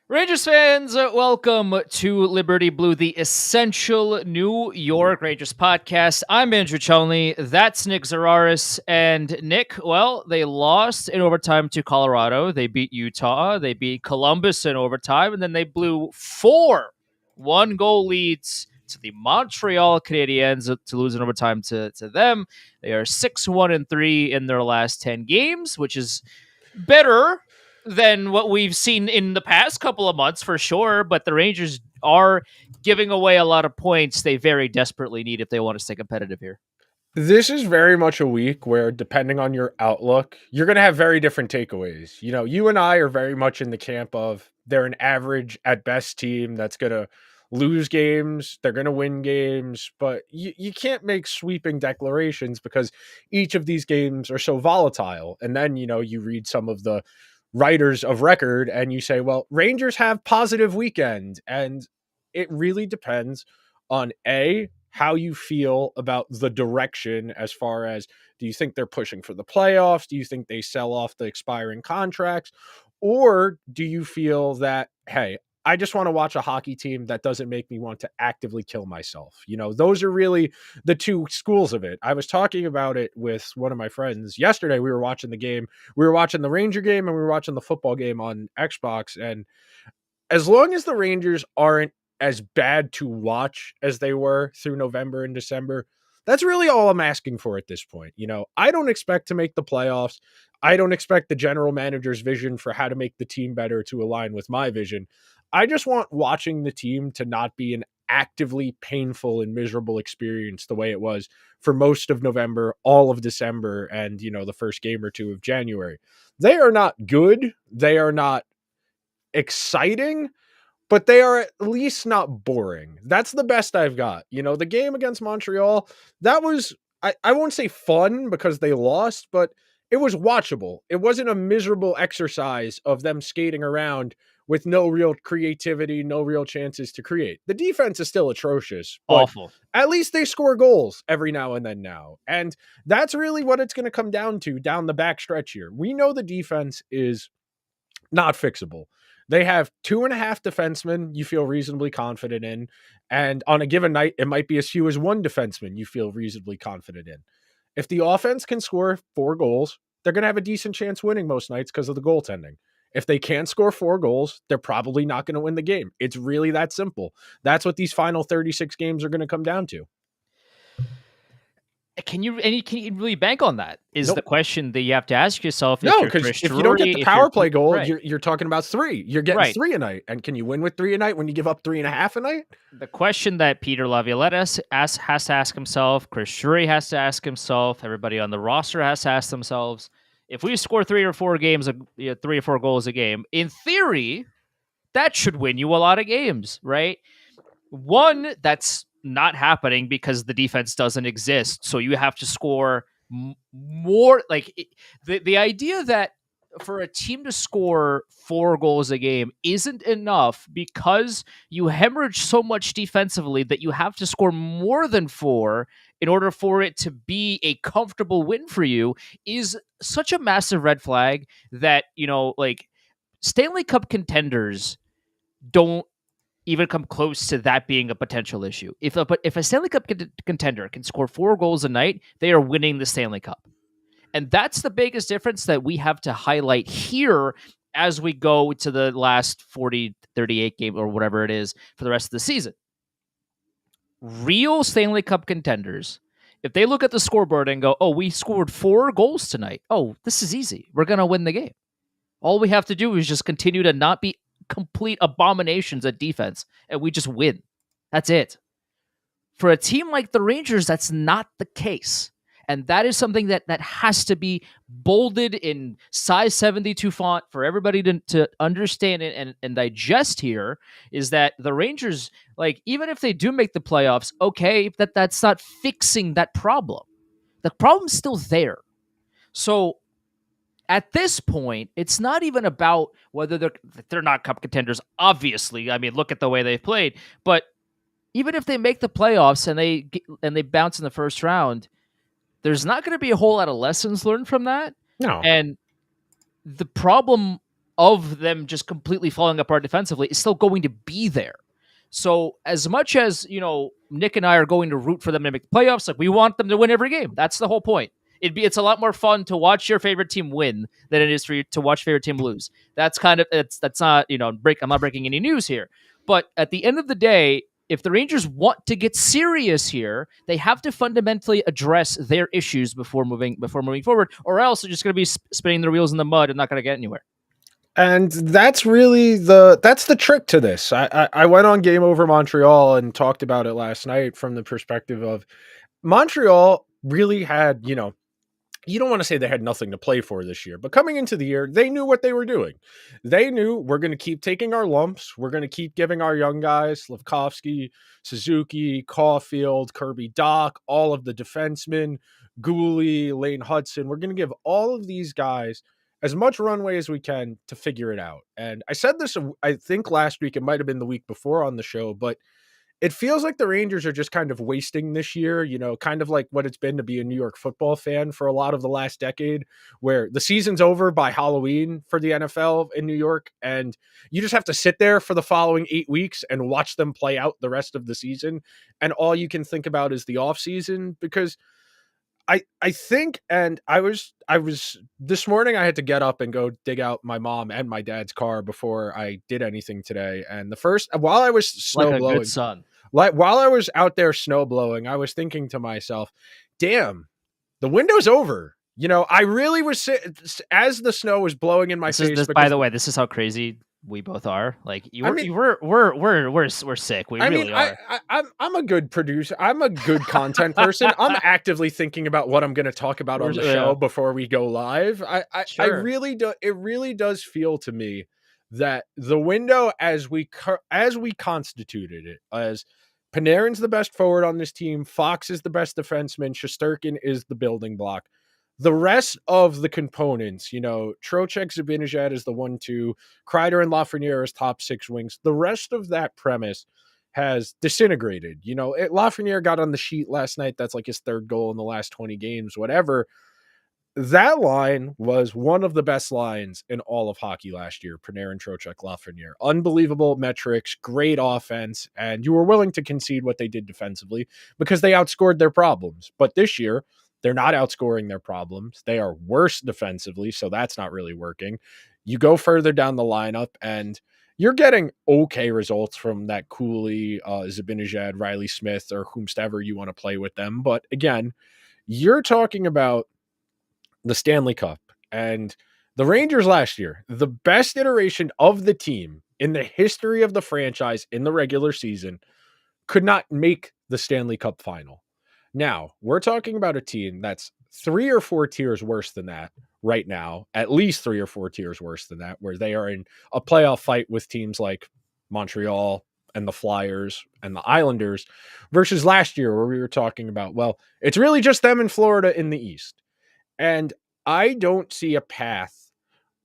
Rangers fans, welcome to Liberty Blue, the essential New York Rangers podcast. I'm Andrew Chelney. That's Nick Zararis. And Nick, well, they lost in overtime to Colorado. They beat Utah. They beat Columbus in overtime. And then they blew four one-goal leads to the Montreal Canadiens to lose in overtime to them. They are 6-1-3 in their last 10 games, which is better than what we've seen in the past couple of months for sure, but the Rangers are giving away a lot of points they very desperately need if they want to stay competitive here. This is very much a week where, depending on your outlook, you're going to have very different takeaways. You know, you and I are very much in the camp of they're an average at best team that's going to lose games, they're going to win games, but you can't make sweeping declarations because each of these games are so volatile. And then, you read some of the writers of record and you say, well, Rangers have positive weekend. And it really depends on how you feel about the direction as far as, do you think they're pushing for the playoffs? Do you think they sell off the expiring contracts? Or do you feel that, hey, I just want to watch a hockey team that doesn't make me want to actively kill myself? Those are really the two schools of it. I was talking about it with one of my friends yesterday. We were watching the game. We were watching the Ranger game and we were watching the football game on Xbox. And as long as the Rangers aren't as bad to watch as they were through November and December, that's really all I'm asking for at this point. I don't expect to make the playoffs. I don't expect the general manager's vision for how to make the team better to align with my vision. I just want watching the team to not be an actively painful and miserable experience the way it was for most of November, all of December, and, the first game or two of January. They are not good. They are not exciting, but they are at least not boring. That's the best I've got. The game against Montreal, that was, I won't say fun because they lost, but it was watchable. It wasn't a miserable exercise of them skating around with no real creativity, no real chances to create. The defense is still atrocious, but Awful. at least they score goals every now and then now. And that's really what it's going to come down to down the back stretch here. We know the defense is not fixable. They have 2.5 defensemen you feel reasonably confident in. And on a given night, it might be as few as one defenseman you feel reasonably confident in. If the offense can score 4 goals, they're going to have a decent chance winning most nights because of the goaltending. If they can't score 4 goals, they're probably not going to win the game. It's really that simple. That's what these final 36 games are going to come down to. Can you really bank on that? Is Nope. the question that you have to ask yourself. No, because if you don't get the power play goal, right. you're talking about 3. You're getting 3 a night. And can you win with 3 a night when you give up 3.5 a night? The question that Peter Laviolette has to ask himself, Chris Drury has to ask himself, everybody on the roster has to ask themselves, if we score 3 or 4 goals a game, in theory, that should win you a lot of games, right? One, that's not happening because the defense doesn't exist. So you have to score more. The idea that for a team to score 4 goals a game isn't enough because you hemorrhage so much defensively that you have to score more than 4 in order for it to be a comfortable win for you is such a massive red flag that, Stanley Cup contenders don't even come close to that being a potential issue. If a Stanley Cup contender can score 4 goals a night, they are winning the Stanley Cup. And that's the biggest difference that we have to highlight here as we go to the last 40, 38 game or whatever it is for the rest of the season. Real Stanley Cup contenders, if they look at the scoreboard and go, oh, we scored 4 goals tonight. Oh, this is easy. We're going to win the game. All we have to do is just continue to not be complete abominations at defense, and we just win. That's it. For a team like the Rangers, that's not the case. And that is something that has to be bolded in size 72 font for everybody to understand it and digest here, is that the Rangers, even if they do make the playoffs, okay, that's not fixing that problem. The problem's still there. So at this point, it's not even about whether they're not cup contenders. Obviously, I mean, look at the way they've played. But even if they make the playoffs and they bounce in the first round, there's not going to be a whole lot of lessons learned from that. No. And the problem of them just completely falling apart defensively is still going to be there. So as much as, Nick and I are going to root for them to make the playoffs, like we want them to win every game. That's the whole point. It's a lot more fun to watch your favorite team win than it is for you to watch your favorite team lose. That's kind of that's not, I'm not breaking any news here. But at the end of the day, if the Rangers want to get serious here, they have to fundamentally address their issues before moving forward, or else they're just going to be spinning their wheels in the mud and not going to get anywhere. And that's really that's the trick to this. I went on Game Over Montreal and talked about it last night from the perspective of Montreal really had, you don't want to say they had nothing to play for this year, but coming into the year, they knew what they were doing. They knew we're going to keep taking our lumps. We're going to keep giving our young guys, Slavkovsky, Suzuki, Caulfield, Kirby Doc, all of the defensemen, Gooley, Lane Hudson. We're going to give all of these guys as much runway as we can to figure it out. And I said this, I think last week, it might have been the week before on the show, but it feels like the Rangers are just kind of wasting this year, kind of like what it's been to be a New York football fan for a lot of the last decade, where the season's over by Halloween for the NFL in New York, and you just have to sit there for the following 8 weeks and watch them play out the rest of the season. And all you can think about is the offseason, because I think, and I was this morning, I had to get up and go dig out my mom and my dad's car before I did anything today. And while I was Like snow a good blowing, son. like while I was out there snow blowing, I was thinking to myself, damn, the window's over. I really was as the snow was blowing in my face. By the way, this is how crazy we both are. Like mean, we're sick. We really are. I'm a good producer. I'm a good content person. I'm actively thinking about what I'm going to talk about on the show before we go live. I Sure. really do. It really does feel to me that the window, as we constituted it, as Panarin's the best forward on this team, Fox is the best defenseman, Shesterkin is the building block. The rest of the components, Trocheck, Zibanejad is the 1-2, Kreider and Lafreniere as top 6 wings. The rest of that premise has disintegrated. Lafreniere got on the sheet last night. That's like his 3rd goal in the last 20 games, whatever. That line was one of the best lines in all of hockey last year. Panarin, Trocheck, Lafreniere. Unbelievable metrics, great offense, and you were willing to concede what they did defensively because they outscored their problems. But this year, they're not outscoring their problems. They are worse defensively, so that's not really working. You go further down the lineup, and you're getting okay results from that Cooley, Zibanejad, Riley Smith, or whomsoever you want to play with them. But again, you're talking about the Stanley Cup and the Rangers last year, the best iteration of the team in the history of the franchise in the regular season, could not make the Stanley Cup final. Now, we're talking about a team that's 3 or 4 tiers worse than that right now, at least 3 or 4 tiers worse than that, where they are in a playoff fight with teams like Montreal and the Flyers and the Islanders, versus last year where we were talking about, well, it's really just them in Florida in the East. And I don't see a path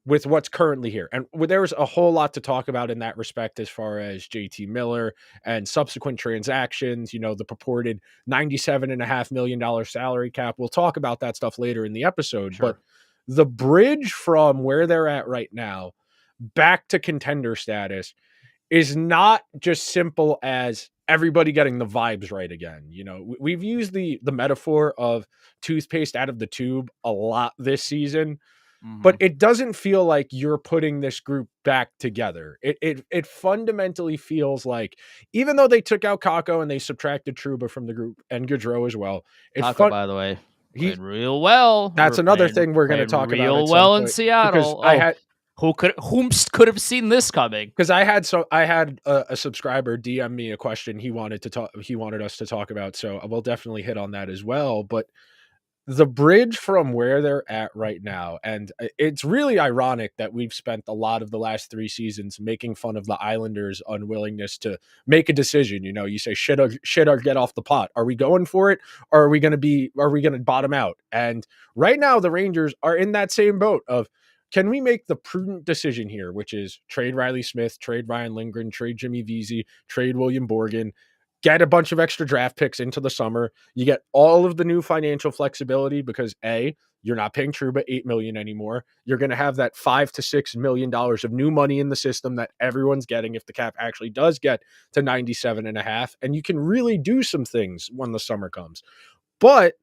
with what's currently here. And there's a whole lot to talk about in that respect as far as JT Miller and subsequent transactions, the purported $97.5 million salary cap. We'll talk about that stuff later in the episode. Sure. But the bridge from where they're at right now back to contender status is not just simple as everybody getting the vibes right again. We've used the metaphor of toothpaste out of the tube a lot this season, but it doesn't feel like you're putting this group back together. It fundamentally feels like, even though they took out Kakko and they subtracted Trouba from the group and Gaudreau as well, Kakko, by the way, played real well. That's another thing we're going to talk about real well in Seattle. Whom could have seen this coming? Because I had a subscriber DM me a question he wanted us to talk about, so we'll definitely hit on that as well. But the bridge from where they're at right now, and it's really ironic that we've spent a lot of the last 3 seasons making fun of the Islanders' unwillingness to make a decision. You say shit or get off the pot. Are we going for it, or are we going to bottom out? And right now the Rangers are in that same boat of, can we make the prudent decision here, which is trade Riley Smith, trade Ryan Lindgren, trade Jimmy Vesey, trade William Borgen, get a bunch of extra draft picks into the summer. You get all of the new financial flexibility because A, You're not paying Truba $8 million anymore. You're going to have that $5 to $6 million of new money in the system that everyone's getting if the cap actually does get to 97.5, and you can really do some things when the summer comes. But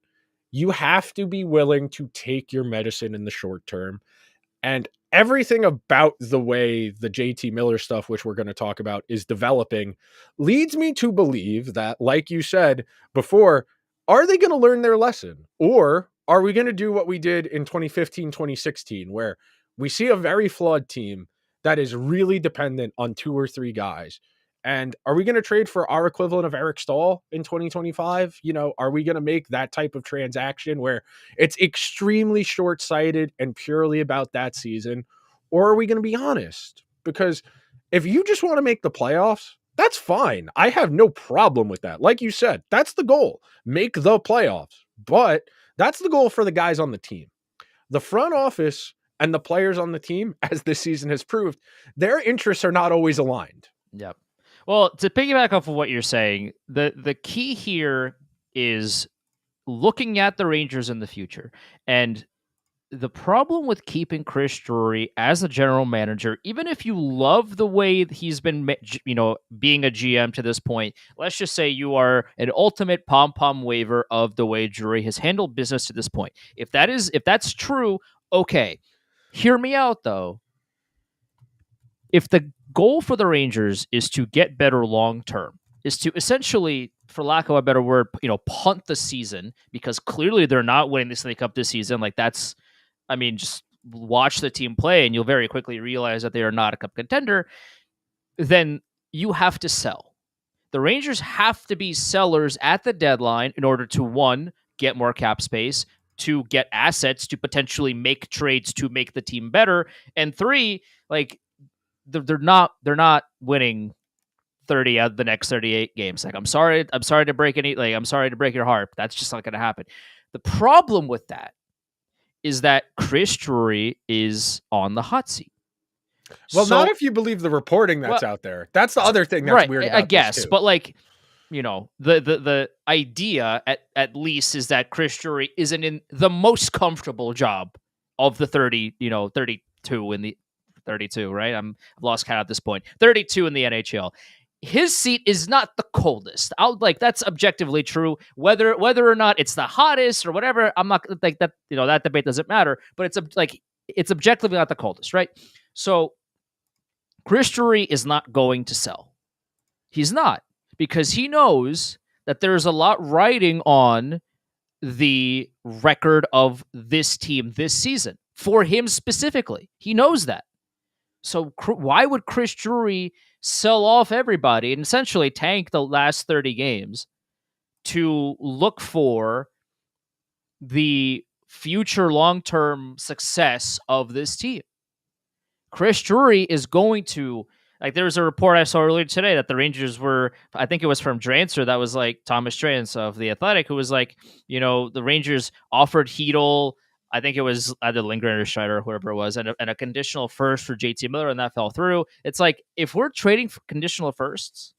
you have to be willing to take your medicine in the short term. And everything about the way the JT Miller stuff, which we're going to talk about, is developing leads me to believe that, like you said before, are they going to learn their lesson? Or are we going to do what we did in 2015, 2016, where we see a very flawed team that is really dependent on 2 or 3 guys? And are we going to trade for our equivalent of Eric Stahl in 2025? Are we going to make that type of transaction where it's extremely short-sighted and purely about that season? Or are we going to be honest? Because if you just want to make the playoffs, that's fine. I have no problem with that. Like you said, that's the goal. Make the playoffs. But that's the goal for the guys on the team. The front office and the players on the team, as this season has proved, their interests are not always aligned. Yep. Well, to piggyback off of what you're saying, the key here is looking at the Rangers in the future. And the problem with keeping Chris Drury as a general manager, even if you love the way he's been, being a GM to this point, let's just say you are an ultimate pom-pom waiver of the way Drury has handled business to this point. If that's true, okay. Hear me out, though. If the goal for the Rangers is to get better long-term, is to essentially, for lack of a better word, punt the season, because clearly they're not winning the Stanley Cup this season. Just watch the team play and you'll very quickly realize that they are not a cup contender. Then you have to sell. The Rangers have to be sellers at the deadline in order to, 1, get more cap space, 2, get assets to potentially make trades to make the team better, and 3, they're not winning 30 out of the next 38 games. I'm sorry to break your heart. But that's just not going to happen. The problem with that is that Chris Drury is on the hot seat. Well, not if you believe the reporting that's out there. That's the other thing that's weird about I guess, this too. But the idea at least is that Chris Drury isn't in the most comfortable job of the 32 in the 32, right? I've lost count at this point. 32 in the NHL. His seat is not the coldest. That's objectively true. Whether or not it's the hottest or whatever, I'm not that that debate doesn't matter. But it's objectively not the coldest, right? So Chris Drury is not going to sell. He's not, because he knows that there's a lot riding on the record of this team this season for him specifically. He knows that. So why would Chris Drury sell off everybody and essentially tank the last 30 games to look for the future long-term success of this team? Chris Drury is going to, there was a report I saw earlier today that the Rangers were, I think it was from Drancer, that was Thomas Drance of The Athletic, who was the Rangers offered Hedl, I think it was either Lindgren or Strider or whoever it was, and a conditional first for JT Miller, and that fell through. It's if we're trading for conditional firsts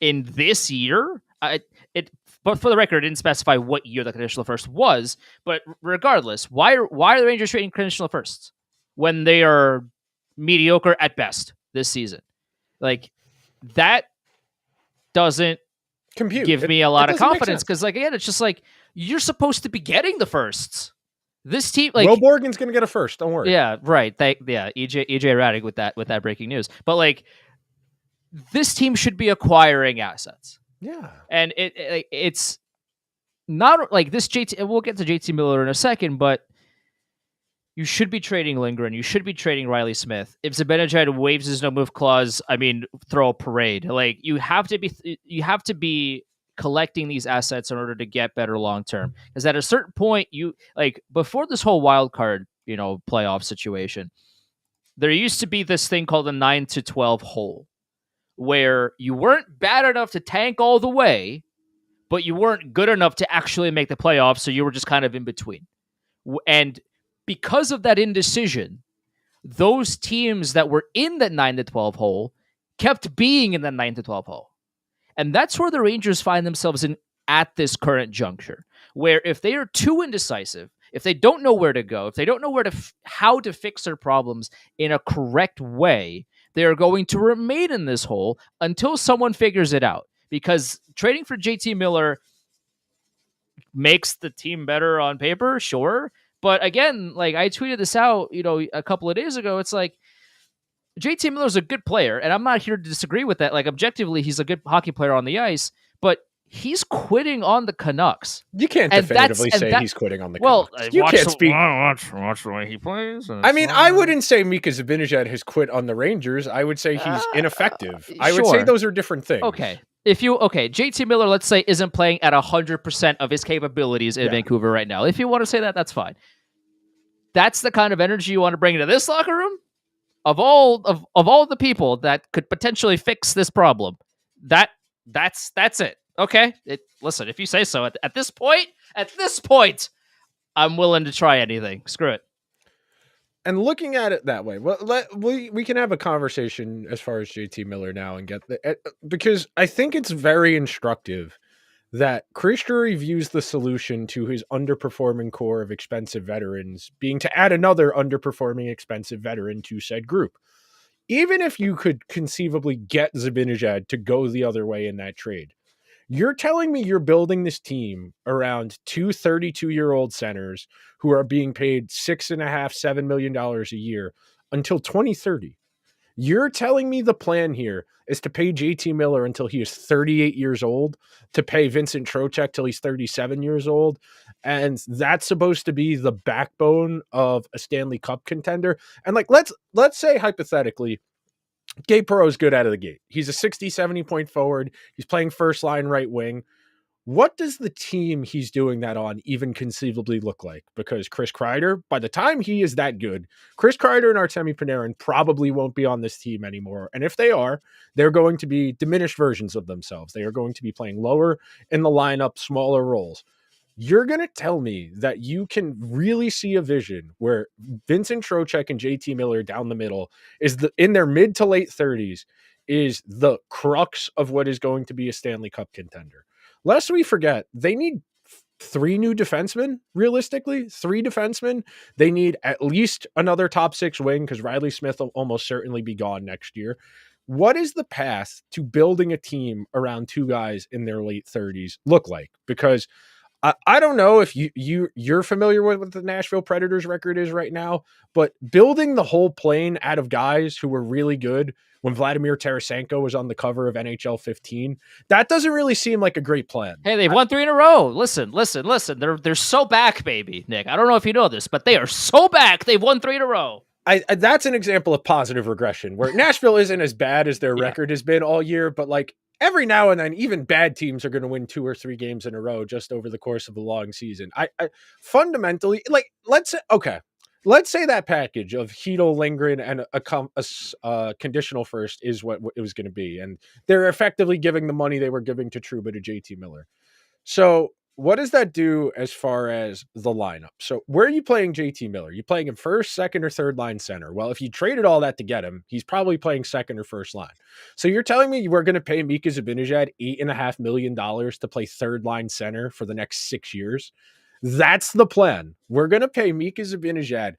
in this year, but for the record, it didn't specify what year the conditional first was. But regardless, why are the Rangers trading conditional firsts when they are mediocre at best this season? That doesn't give me a lot of confidence, because again, it's just you're supposed to be getting the firsts. This team, Will Borgen's going to get a first. Don't worry. Yeah, right. EJ Raddick with that breaking news. But this team should be acquiring assets. Yeah, and it's not this JT. We'll get to JT Miller in a second, but you should be trading Lindgren. You should be trading Riley Smith. If Zibanejad waives his no move clause, throw a parade. You have to be collecting these assets in order to get better long term. Because at a certain point, you before this whole wild card, playoff situation, there used to be this thing called a 9 to 12 hole, where you weren't bad enough to tank all the way, but you weren't good enough to actually make the playoffs, so you were just kind of in between. And because of that indecision, those teams that were in that 9 to 12 hole kept being in that 9 to 12 hole. And that's where the Rangers find themselves in at this current juncture, where if they are too indecisive, if they don't know where to go, if they don't know how to fix their problems in a correct way, they are going to remain in this hole until someone figures it out. Because trading for JT Miller makes the team better on paper, sure. But again, like I tweeted this out, a couple of days ago. It's like JT Miller's a good player, and I'm not here to disagree with that. Like objectively, he's a good hockey player on the ice, but he's quitting on the Canucks. You can't definitively say he's quitting on the Canucks. You can't speak. Watch the way he plays. I mean, I wouldn't say Mika Zibanejad has quit on the Rangers. I would say he's ineffective. I would say those are different things. Okay. JT Miller, let's say, isn't playing at 100% of his capabilities in Vancouver right now. If you want to say that, that's fine. That's the kind of energy you want to bring into this locker room? Of all the people that could potentially fix this problem, that's it. Okay, listen. If you say so, at this point, I'm willing to try anything. Screw it. And looking at it that way, we can have a conversation as far as JT Miller now and because I think it's very instructive that Chris Drury views the solution to his underperforming core of expensive veterans being to add another underperforming expensive veteran to said group. Even if you could conceivably get Zibanejad to go the other way in that trade, you're telling me you're building this team around two 32-year-old centers who are being paid $6.5-7 million a year until 2030. You're telling me the plan here is to pay JT Miller until he is 38 years old, to pay Vincent Trocheck till he's 37 years old, and that's supposed to be the backbone of a Stanley Cup contender. And like, let's say hypothetically, Gabe Perreault's good out of the gate. He's a 60, 70 point forward. He's playing first line right wing. What does the team he's doing that on even conceivably look like? Because Chris Kreider, by the time he is that good, Chris Kreider and Artemi Panarin probably won't be on this team anymore. And if they are, they're going to be diminished versions of themselves. They are going to be playing lower in the lineup, smaller roles. You're going to tell me that you can really see a vision where Vincent Trocheck and JT Miller down the middle in their mid to late 30s is the crux of what is going to be a Stanley Cup contender. Lest we forget, they need 3 new defensemen, realistically. 3 defensemen. They need at least another top 6 wing because Riley Smith will almost certainly be gone next year. What is the path to building a team around 2 guys in their late 30s look like? Because I don't know if you're familiar with what the Nashville Predators record is right now, but building the whole plane out of guys who were really good when Vladimir Tarasenko was on the cover of NHL 15, that doesn't really seem like a great plan. Hey, they've won 3 in a row. Listen. They're so back, baby, Nick. I don't know if you know this, but they are so back. They've won 3 in a row. That's an example of positive regression where Nashville isn't as bad as their record has been all year, but like every now and then, even bad teams are going to win 2 or 3 games in a row just over the course of a long season. I fundamentally, like, let's say that package of Hedel, Lindgren, and a conditional first is what it was going to be. And they're effectively giving the money they were giving to Trouba to JT Miller. So what does that do as far as the lineup? So where are you playing JT Miller? You playing him first, second, or third line center? Well, if you traded all that to get him, he's probably playing second or first line. So you're telling me we're going to pay Mika Zibanejad $8.5 million to play third line center for the next 6 years? That's the plan. We're going to pay Mika Zibanejad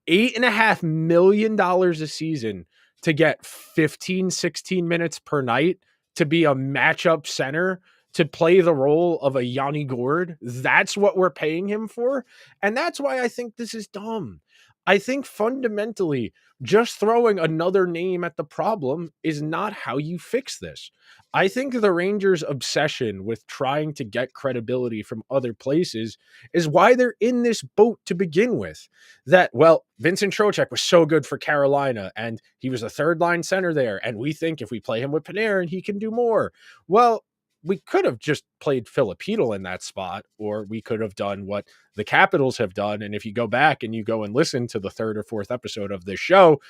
$8.5 million a season to get 15, 16 minutes per night to be a matchup center, to play the role of a Yanni Gourde. That's what we're paying him for. And that's why I think this is dumb. I think fundamentally, just throwing another name at the problem is not how you fix this. I think the Rangers' obsession with trying to get credibility from other places is why they're in this boat to begin with. That, well, Vincent Trocheck was so good for Carolina, and he was a third line center there, and we think if we play him with Panarin, he can do more. Well, we could have just played Philip Hedel in that spot, or we could have done what the Capitals have done. And if you go back and you go and listen to the 3rd or 4th episode of this show,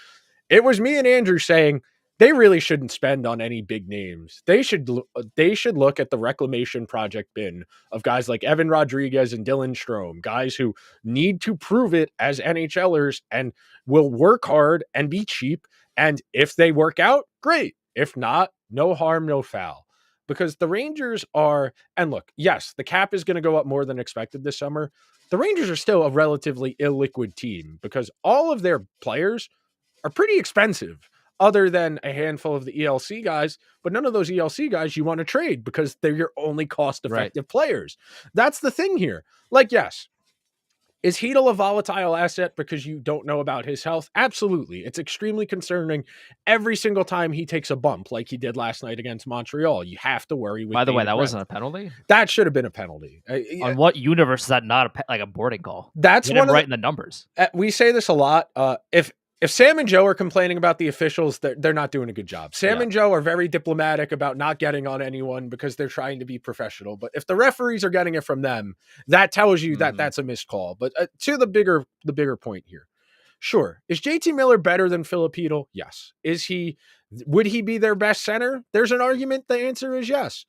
it was me and Andrew saying they really shouldn't spend on any big names. They should look at the reclamation project bin of guys like Evan Rodriguez and Dylan Strome, guys who need to prove it as NHLers and will work hard and be cheap. And if they work out, great. If not, no harm, no foul. because the Rangers are, and look, yes, the cap is going to go up more than expected this summer. The Rangers are still a relatively illiquid team because all of their players are pretty expensive, other than a handful of the ELC guys. But none of those ELC guys you want to trade because they're your only cost effective players. That's the thing here. Like, yes, is Hedel a volatile asset because you don't know about his health? Absolutely. It's extremely concerning every single time he takes a bump like he did last night against Montreal. You have to worry with By the way, bated that breath. wasn't a penalty? That should have been a penalty. On what universe is that not like a boarding call? That's one right in the numbers. We say this a lot. If Sam and Joe are complaining about the officials, they're not doing a good job. Sam and Joe are very diplomatic about not getting on anyone because they're trying to be professional. But if the referees are getting it from them, that tells you that that's a missed call. But to the bigger point here, sure, is JT Miller better than Filipino? Yes. Would he be their best center? There's an argument. The answer is yes.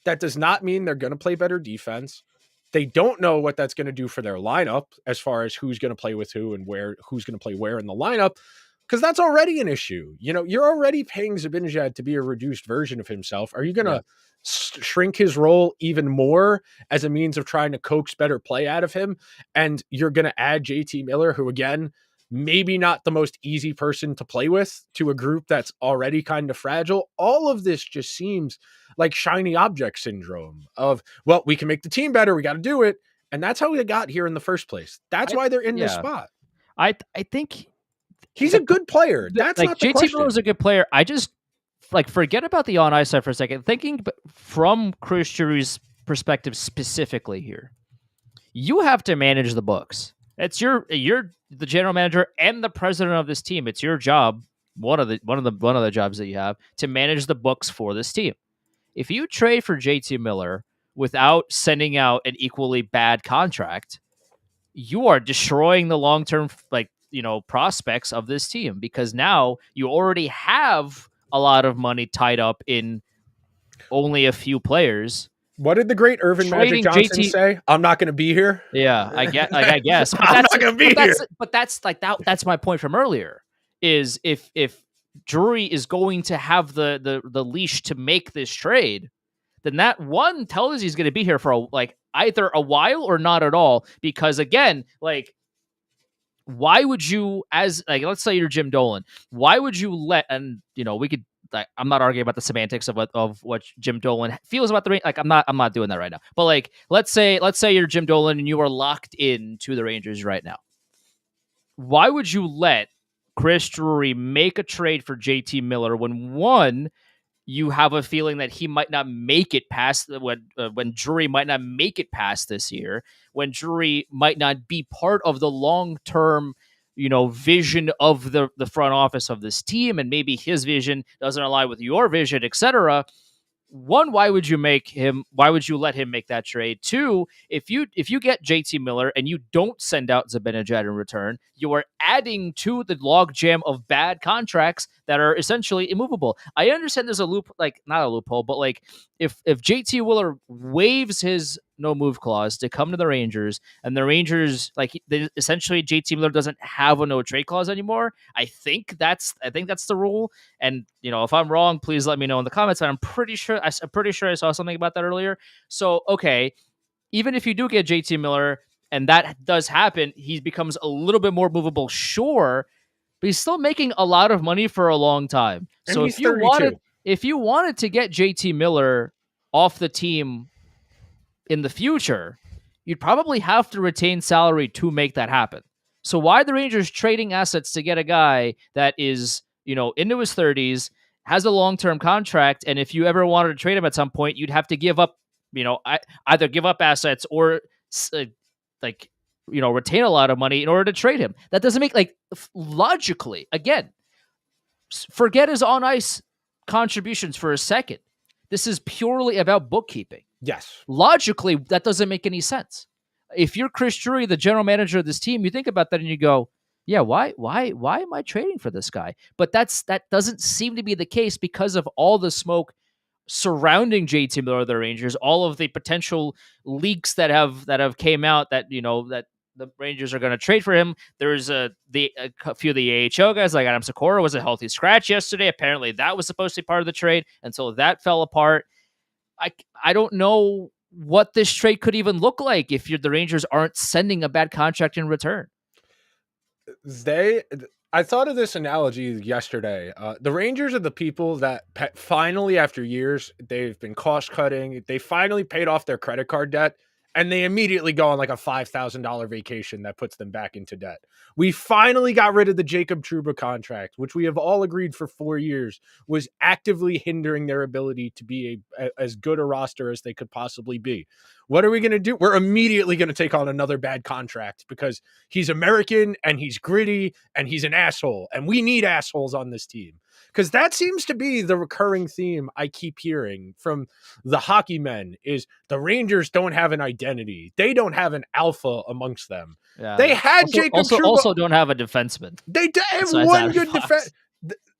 That does not mean they're going to play better defense. They don't know what that's going to do for their lineup as far as who's going to play with who and who's going to play where in the lineup, because that's already an issue. You're already paying Zibanejad to be a reduced version of himself. Are you going to shrink his role even more as a means of trying to coax better play out of him? And you're going to add JT Miller, who, again, maybe not the most easy person to play with, to a group that's already kind of fragile. All of this just seems like shiny object syndrome of, well, we can make the team better. We got to do it. And that's how we got here in the first place. That's why they're in this spot. I think he's a good player. That's not the question. JT Miller is a good player. I just forget about the on ice side for a second. Thinking from Chris Drury's perspective specifically here, you have to manage the books. It's you're the general manager and the president of this team. It's your job. One of the jobs that you have to manage the books for this team. If you trade for JT Miller without sending out an equally bad contract, you are destroying the long-term prospects of this team, because now you already have a lot of money tied up in only a few players. What did the great Irvin Magic Johnson say? I'm not going to be here. Yeah, I guess. I'm not going to be here. But that's like that. That's my point from earlier. Is if Drury is going to have the leash to make this trade, then that one tells he's going to be here for either a while or not at all. Because again, why would you, as let's say you're Jim Dolan, why would you let, and we could, I'm not arguing about the semantics of what Jim Dolan feels about the Rangers. I'm not doing that right now. But let's say you're Jim Dolan and you are locked into the Rangers right now. Why would you let Chris Drury make a trade for JT Miller when, one, you have a feeling that he might not make it past when Drury might not make it past this year, when Drury might not be part of the long-term, vision of the front office of this team, and maybe his vision doesn't align with your vision, etc. One, why would you let him make that trade? Two, if you get JT Miller and you don't send out Zibanejad in return, you are adding to the logjam of bad contracts that are essentially immovable. I understand there's a not a loophole, but if JT Miller waives his no move clause to come to the Rangers, and the Rangers essentially JT Miller doesn't have a no trade clause anymore, I think that's the rule. And if I'm wrong, please let me know in the comments. But I'm pretty sure I saw something about that earlier. So okay, even if you do get JT Miller and that does happen, he becomes a little bit more movable, sure, but he's still making a lot of money for a long time. And so if you wanted to get JT Miller off the team in the future, you'd probably have to retain salary to make that happen. So why are the Rangers trading assets to get a guy that is, into his 30s, has a long-term contract, and if you ever wanted to trade him at some point, you'd have to give up, either give up assets or retain a lot of money in order to trade him. That doesn't make logically, again, forget his on-ice contributions for a second. This is purely about bookkeeping. Yes. Logically, that doesn't make any sense. If you're Chris Drury, the general manager of this team, you think about that and you go, yeah, why am I trading for this guy? But that doesn't seem to be the case because of all the smoke surrounding JT Miller of the Rangers, all of the potential leaks that have came out that that the Rangers are going to trade for him. There's a few of the AHL guys, like Adam Sikora, was a healthy scratch yesterday. Apparently, that was supposed to be part of the trade until that fell apart. I don't know what this trade could even look like if the Rangers aren't sending a bad contract in return. I thought of this analogy yesterday. The Rangers are the people that finally, after years, they've been cost cutting. They finally paid off their credit card debt, and they immediately go on like a $5,000 vacation that puts them back into debt. We finally got rid of the Jacob Trouba contract, which we have all agreed for 4 years was actively hindering their ability to be as good a roster as they could possibly be. What are we going to do? We're immediately going to take on another bad contract because he's American and he's gritty and he's an asshole. And we need assholes on this team because that seems to be the recurring theme I keep hearing from the hockey men is the Rangers don't have an identity. They don't have an alpha amongst them. Yeah. They had Jacob Trouba. Also don't have a defenseman. They have one good defense.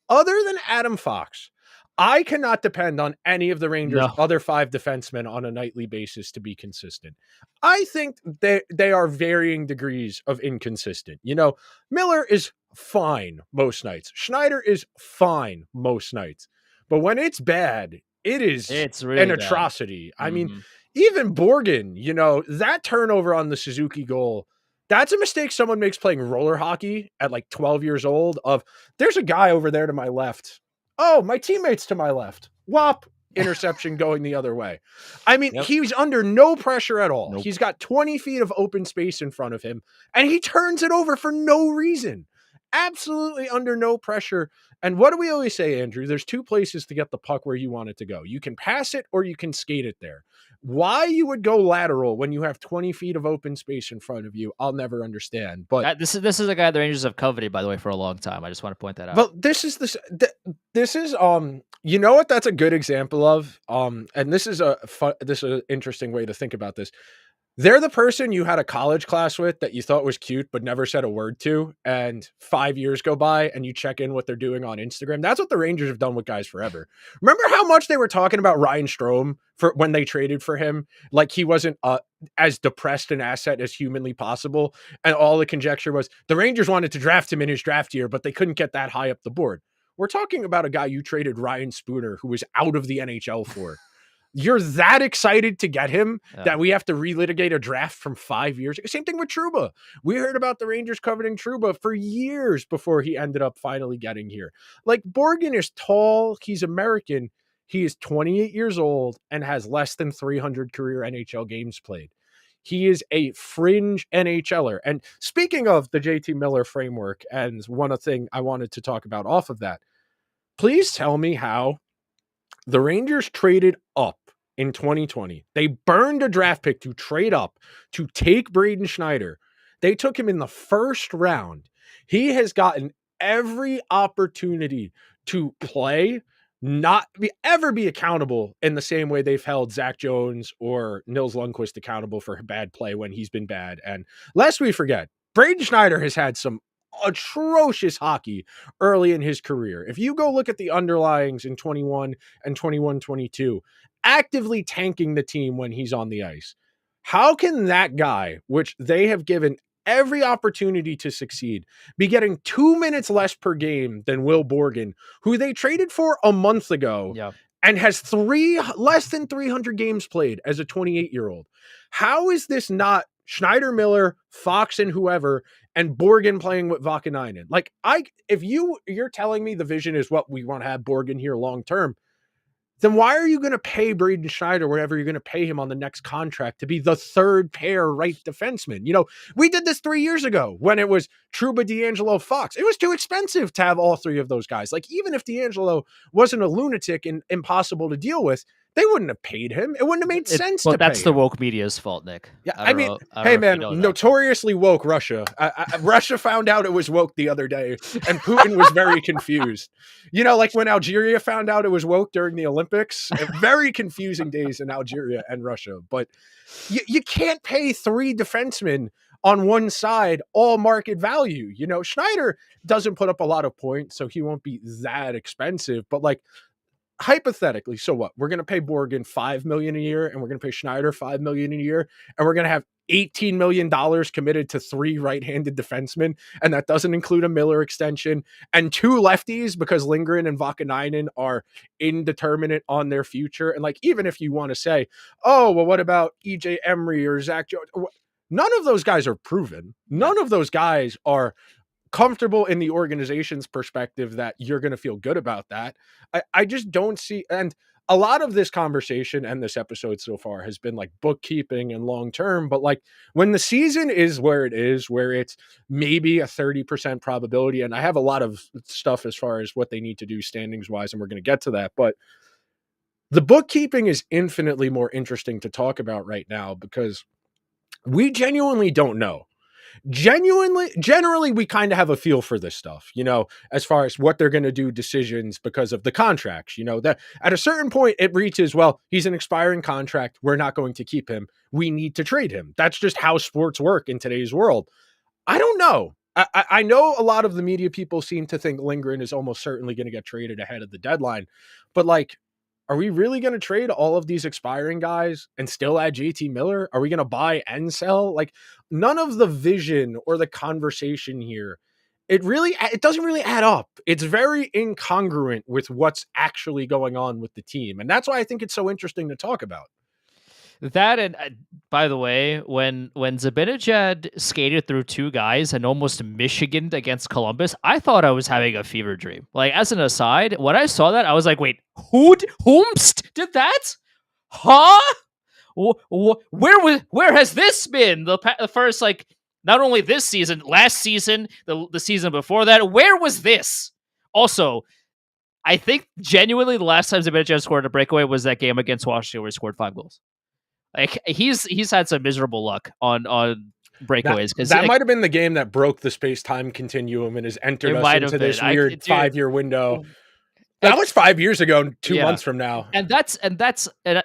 Other than Adam Fox, I cannot depend on any of the Rangers' other 5 defensemen on a nightly basis to be consistent. I think they are varying degrees of inconsistent. You know, Miller is fine most nights. Schneider is fine most nights. But when it's bad, it's really an atrocity. Bad. I mean, even Borgen, you know, that turnover on the Suzuki goal, that's a mistake someone makes playing roller hockey at like 12 years old of there's a guy over there to my left. Oh, my teammate's to my left. Whop, interception going the other way. I mean, He's under no pressure at all. Nope. He's got 20 feet of open space in front of him, and he turns it over for no reason. Absolutely under no pressure. And what do we always say, Andrew? There's 2 places to get the puck where you want it to go. You can pass it or you can skate it there. Why you would go lateral when you have 20 feet of open space in front of you, I'll never understand. But this is a guy the Rangers have coveted, by the way, for a long time. I just want to point that out. But this is you know what that's a good example of, and this is an interesting way to think about this. They're the person you had a college class with that you thought was cute but never said a word to, and 5 years go by and you check in what they're doing on Instagram. That's what the Rangers have done with guys forever. Remember how much they were talking about Ryan Strome for when they traded for him? Like he wasn't as depressed an asset as humanly possible, and all the conjecture was the Rangers wanted to draft him in his draft year, but they couldn't get that high up the board. We're talking about a guy you traded Ryan Spooner, who was out of the NHL for. You're that excited to get him that we have to relitigate a draft from 5 years ago. Same thing with Trouba. We heard about the Rangers coveting Trouba for years before he ended up finally getting here. Like Borgen is tall. He's American. He is 28 years old and has less than 300 career NHL games played. He is a fringe NHLer. And speaking of the JT Miller framework, and one thing I wanted to talk about off of that, please tell me how the Rangers traded up in 2020. They burned a draft pick to trade up to take Braden Schneider. They took him in the first round. He has gotten every opportunity to play, not ever be accountable in the same way they've held Zach Jones or Nils Lundqvist accountable for bad play when he's been bad. And lest we forget, Braden Schneider has had some atrocious hockey early in his career. If you go look at the underlyings in 21 and 21-22, actively tanking the team when he's on the ice. How can that guy, which they have given every opportunity to succeed, be getting 2 minutes less per game than Will Borgen, who they traded for a month ago and has less than 300 games played as a 28-year-old? How is this not Schneider, Miller, Fox, and whoever, and Borgen playing with Vakanainen? Like, if you're telling me the vision is what we want to have Borgen here long term, then why are you going to pay Braden Schneider wherever you're going to pay him on the next contract to be the third pair right defenseman? You know, we did this 3 years ago when it was Trouba, DeAngelo, Fox. It was too expensive to have all 3 of those guys. Like, even if DeAngelo wasn't a lunatic and impossible to deal with, they wouldn't have paid him. It wouldn't have made sense to pay him. That's the woke media's fault, Nick. Yeah, I mean, hey, man, notoriously woke Russia. Russia found out it was woke the other day, and Putin was very confused. You know, like when Algeria found out it was woke during the Olympics. Very confusing days in Algeria and Russia. But you can't pay 3 defensemen on one side all market value. You know, Schneider doesn't put up a lot of points, so he won't be that expensive. But, like, hypothetically, so what? We're going to pay Borgen $5 million a year, and we're going to pay Schneider $5 million a year, and we're going to have $18 million committed to 3 right-handed defensemen, and that doesn't include a Miller extension, and 2 lefties because Lindgren and Vakanainen are indeterminate on their future. And like, even if you want to say, oh, well, what about EJ Emery or Zach Jones? None of those guys are proven. None of those guys are comfortable in the organization's perspective that you're going to feel good about that. I just don't see. And a lot of this conversation and this episode so far has been like bookkeeping and long term, but like when the season is where it is, where it's maybe a 30% probability, and I have a lot of stuff as far as what they need to do standings wise, and we're going to get to that, but the bookkeeping is infinitely more interesting to talk about right now because we genuinely don't know. Generally, we kind of have a feel for this stuff, as far as what they're going to do decisions because of the contracts, that at a certain point it reaches, well, he's an expiring contract. We're not going to keep him. We need to trade him. That's just how sports work in today's world. I don't know. I know a lot of the media people seem to think Lindgren is almost certainly going to get traded ahead of the deadline, but like, are we really going to trade all of these expiring guys and still add JT Miller? Are we going to buy and sell? Like, none of the vision or the conversation here, it doesn't really add up. It's very incongruent with what's actually going on with the team. And that's why I think it's so interesting to talk about. That, and by the way, when Zibanejad skated through 2 guys and almost Michiganed against Columbus, I thought I was having a fever dream. Like, as an aside, when I saw that, I was like, wait, whomst did that? Huh? Where has this been? The first, like, not only this season, last season, the season before that, where was this? Also, I think genuinely the last time Zibanejad scored a breakaway was that game against Washington where he scored 5 goals. Like, he's had some miserable luck on breakaways, because that might have been the game that broke the space-time continuum and has entered us into this weird 5-year window. That was 5 years ago, 2 months from now. And that's as I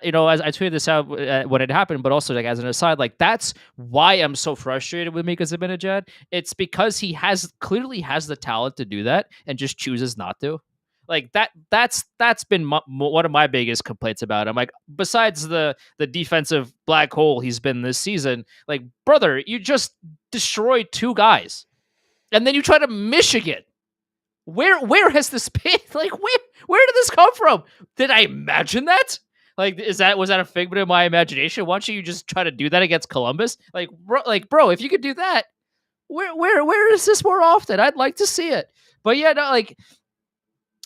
tweeted this out when it happened, but also like as an aside, like that's why I'm so frustrated with Mika Zibanejad. It's because he clearly has the talent to do that and just chooses not to. Like that's been one of my biggest complaints about him. Like, besides the defensive black hole he's been this season, like, brother, you just destroyed 2 guys, and then you try to Michigan. Where has this been? Like, where did this come from? Did I imagine that? Like, was that a figment of my imagination? Why don't you just try to do that against Columbus? Like, bro, if you could do that, where is this more often? I'd like to see it. But yeah, no, like,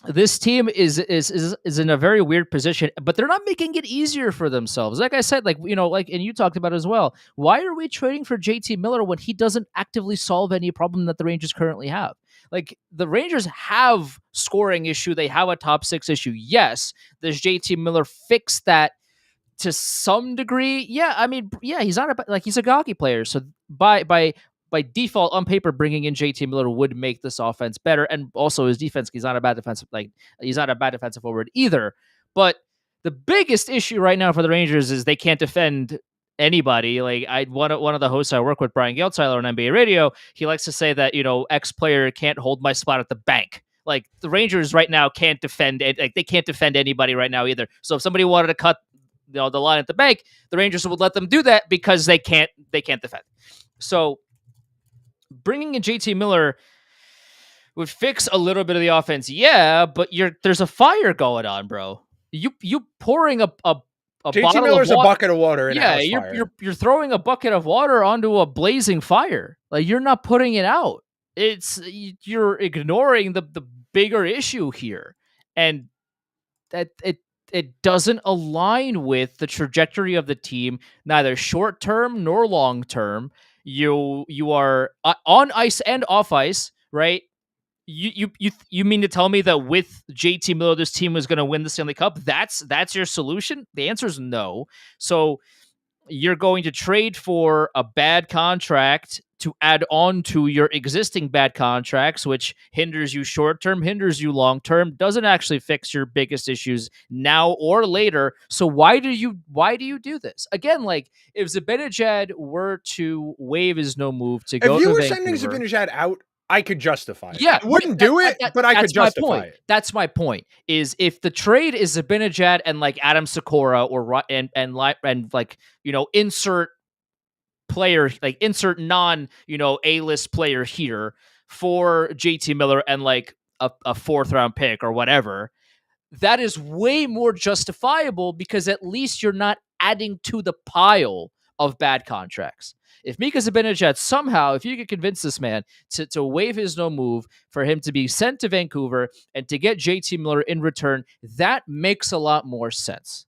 this team is in a very weird position, but they're not making it easier for themselves. Like I said, like, and you talked about as well. Why are we trading for JT Miller when he doesn't actively solve any problem that the Rangers currently have? Like, the Rangers have scoring issue. They have a top 6 issue. Yes. Does JT Miller fix that to some degree? Yeah. I mean, yeah, he's a hockey player. So by default, on paper, bringing in JT Miller would make this offense better, and also his defense. He's not a bad defensive forward either. But the biggest issue right now for the Rangers is they can't defend anybody. Like, one of the hosts I work with, Brian Geltzeiler on NBA Radio, he likes to say that X player can't hold my spot at the bank. Like, the Rangers right now can't defend it. Like, they can't defend anybody right now either. So if somebody wanted to cut the line at the bank, the Rangers would let them do that because they can't defend. So bringing in JT Miller would fix a little bit of the offense, yeah, but there's a fire going on, bro. You pouring a JT Miller's a bucket of water. You're throwing a bucket of water onto a blazing fire. Like, you're not putting it out. You're ignoring the bigger issue here, and that it doesn't align with the trajectory of the team, neither short term nor long term. You are on ice and off ice, right? You mean to tell me that with JT Miller, this team was going to win the Stanley Cup? That's your solution? The answer is no. So you're going to trade for a bad contract to add on to your existing bad contracts, which hinders you short term, hinders you long term, doesn't actually fix your biggest issues now or later. So why do you do this? Again, like, if Zibanejad were to waive his no move to go, if you to were Vancouver, sending Zibanejad out, I could justify it. Yeah, I wouldn't do it, but I could justify it. That's my point. Is if the trade is Zibanejad and like Adam Sikora or and like insert player, like insert non, A-list player here for JT Miller and like a fourth round pick or whatever, that is way more justifiable because at least you're not adding to the pile of bad contracts. If Mika Zibanejad somehow, if you could convince this man to waive his no move, for him to be sent to Vancouver and to get JT Miller in return, that makes a lot more sense.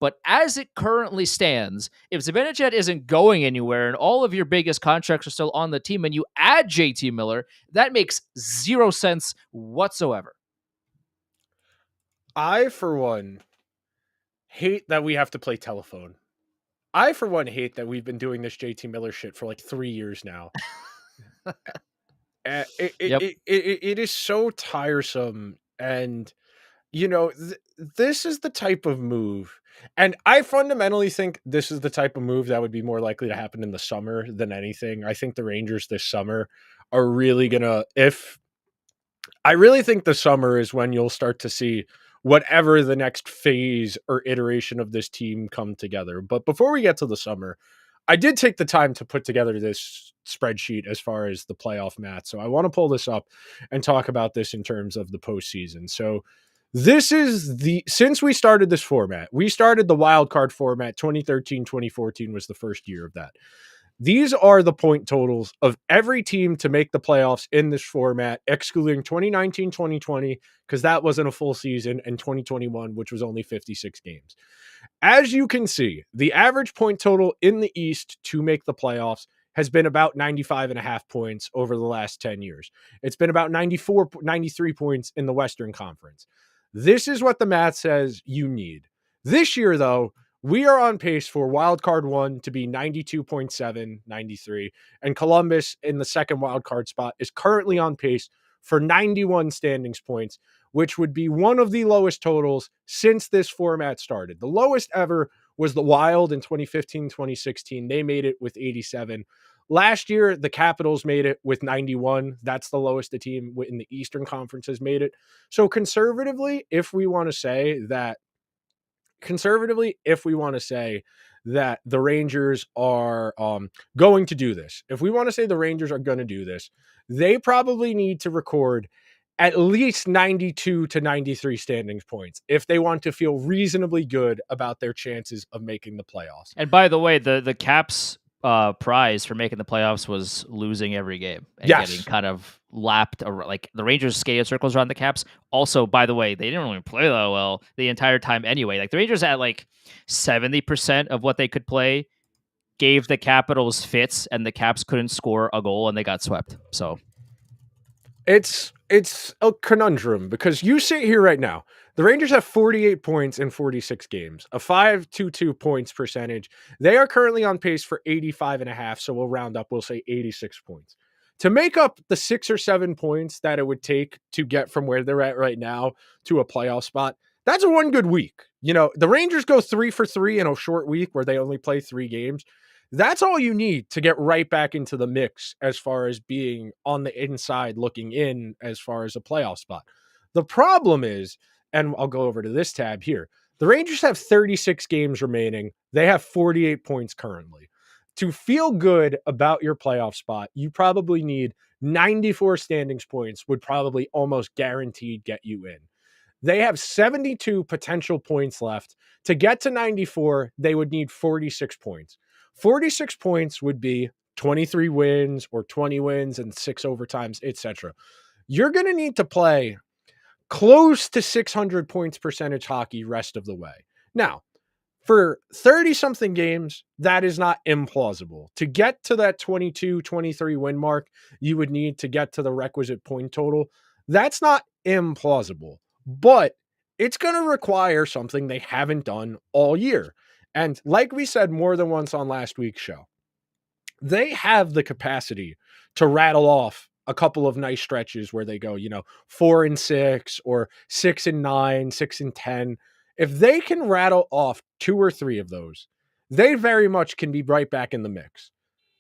But as it currently stands, if Zibanejad isn't going anywhere and all of your biggest contracts are still on the team and you add JT Miller, that makes zero sense whatsoever. I, for one, hate that we have to play telephone. I, for one, hate that we've been doing this JT Miller shit for like 3 years now. Yep. It is so tiresome. And, this is the type of move. And I fundamentally think this is the type of move that would be more likely to happen in the summer than anything. I think the Rangers this summer are really going to, I really think the summer is when you'll start to see whatever the next phase or iteration of this team come together. But before we get to the summer, I did take the time to put together this spreadsheet as far as the playoff math. So I want to pull this up and talk about this in terms of the postseason. So this is since we started this format, we started the wild card format. 2013, 2014 was the first year of that. These are the point totals of every team to make the playoffs in this format, excluding 2019, 2020, because that wasn't a full season, and 2021, which was only 56 games. As you can see, the average point total in the East to make the playoffs has been about 95.5 points over the last 10 years. It's been about 93 points in the Western Conference. This is what the math says you need. This year, though, we are on pace for wildcard one to be 92.7, 93, and Columbus in the second wildcard spot is currently on pace for 91 standings points, which would be one of the lowest totals since this format started. The lowest ever was the Wild in 2015, 2016. They made it with 87. Last year, the Capitals made it with 91. That's the lowest the team in the Eastern Conference has made it. So conservatively, if we want to say that the Rangers are going to do this, if we want to say the Rangers are going to do this, they probably need to record at least 92 to 93 standings points if they want to feel reasonably good about their chances of making the playoffs. And by the way, the Caps prize for making the playoffs was losing every game and getting kind of lapped. Like the Rangers skated circles around the Caps. Also, by the way, they didn't really play that well the entire time anyway. Like the Rangers at like 70% of what they could play gave the Capitals fits, and the Caps couldn't score a goal, and they got swept. So it's a conundrum because you sit here right now. The Rangers have 48 points in 46 games, a 5.22 points percentage. They are currently on pace for 85.5, so we'll round up, we'll say 86 points. To make up the 6 or 7 points that it would take to get from where they're at right now to a playoff spot, that's one good week. The Rangers go 3 for 3 in a short week where they only play 3 games. That's all you need to get right back into the mix as far as being on the inside looking in as far as a playoff spot. The problem is, and I'll go over to this tab here, the Rangers have 36 games remaining. They have 48 points currently. To feel good about your playoff spot, you probably need 94 standings points, would probably almost guaranteed get you in. They have 72 potential points left. To get to 94, they would need 46 points. 46 points would be 23 wins or 20 wins and 6 overtimes, etc. You're going to need to play close to 600 points percentage hockey rest of the way. Now, for 30-something games, that is not implausible. To get to that 22, 23 win mark, you would need to get to the requisite point total. That's not implausible, but it's going to require something they haven't done all year. And like we said more than once on last week's show, they have the capacity to rattle off a couple of nice stretches where they go, 4-6 or 6-9, 6-10. If they can rattle off 2 or 3 of those, they very much can be right back in the mix.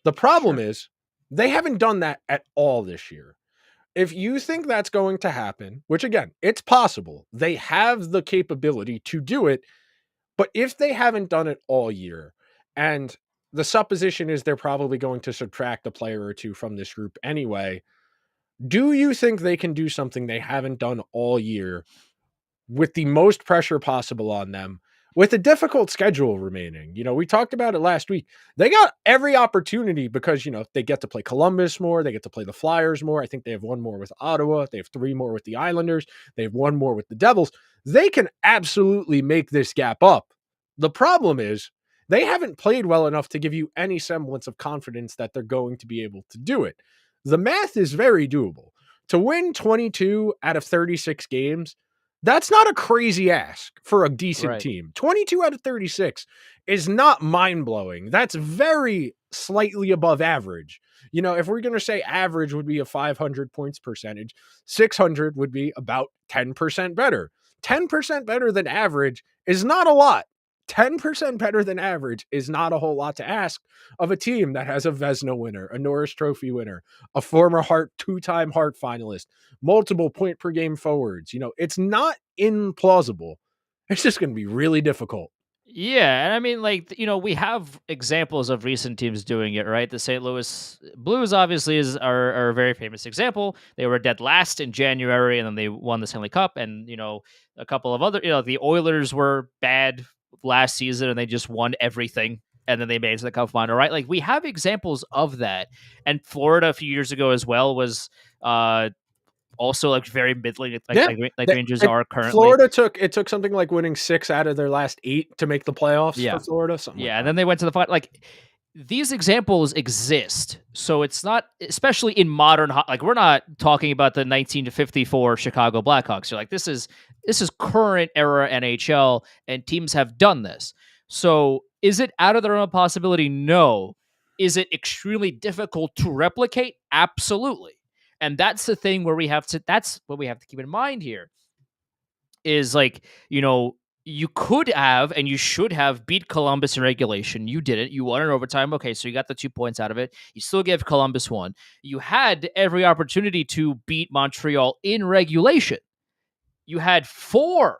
The problem is they haven't done that at all this year. If you think that's going to happen, which again, it's possible, they have the capability to do it. But if they haven't done it all year, and the supposition is they're probably going to subtract a player or two from this group anyway. Do you think they can do something they haven't done all year with the most pressure possible on them, with a difficult schedule remaining? We talked about it last week. They got every opportunity because, they get to play Columbus more. They get to play the Flyers more. I think they have one more with Ottawa. They have three more with the Islanders. They have one more with the Devils. They can absolutely make this gap up. The problem is they haven't played well enough to give you any semblance of confidence that they're going to be able to do it. The math is very doable. To win 22 out of 36 games, that's not a crazy ask for a decent team. 22 out of 36 is not mind-blowing. That's very slightly above average. If we're going to say average would be a 500 points percentage, 600 would be about 10% better. 10% better than average is not a lot. 10% better than average is not a whole lot to ask of a team that has a Vezina winner, a Norris Trophy winner, a former two-time Hart finalist, multiple point per game forwards. It's not implausible. It's just going to be really difficult. Yeah, and I mean, we have examples of recent teams doing it, right? The St. Louis Blues obviously are a very famous example. They were dead last in January, and then they won the Stanley Cup. And a couple of other, the Oilers were bad last season, and they just won everything, and then they made it to the Cup final, right? Like we have examples of that. And Florida a few years ago as well was also like very middling, like Rangers are currently. Florida took something like winning 6 out of their last 8 to make the playoffs for Florida. Something like and then they went to the final. Like these examples exist, so it's not, especially in modern. Like we're not talking about the 1954 Chicago Blackhawks. You're like, this is current era NHL, and teams have done this. So is it out of the realm of possibility? No. Is it extremely difficult to replicate? Absolutely. And that's the thing where that's what we have to keep in mind here is like, you could have and you should have beat Columbus in regulation. You didn't. You won in overtime. Okay, so you got the 2 points out of it. You still gave Columbus one. You had every opportunity to beat Montreal in regulation. You had 4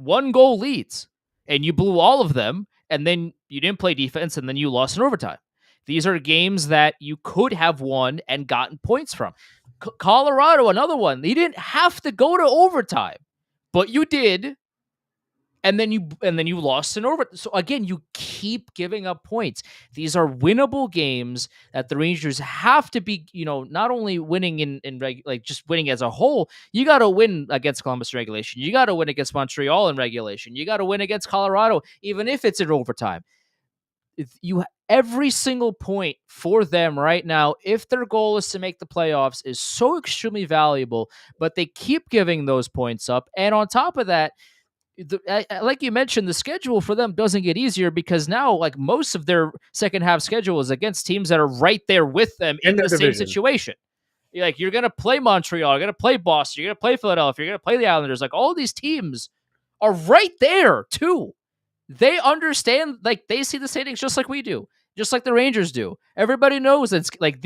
1-goal leads, and you blew all of them, and then you didn't play defense, and then you lost in overtime. These are games that you could have won and gotten points from. Colorado, another one. You didn't have to go to overtime, but you did, and then you lost in overtime. So again, you keep giving up points. These are winnable games that the Rangers have to be, not only winning just winning as a whole. You got to win against Columbus in regulation. You got to win against Montreal in regulation. You got to win against Colorado, even if it's in overtime. Every single point for them right now, if their goal is to make the playoffs, is so extremely valuable, but they keep giving those points up. And on top of that, like you mentioned, the schedule for them doesn't get easier because now, like most of their second half schedule is against teams that are right there with them in the same situation. You're going to play Montreal, you're going to play Boston, you're going to play Philadelphia, you're going to play the Islanders. Like all these teams are right there too. They understand, like they see the standings just like we do, just like the Rangers do. Everybody knows it's like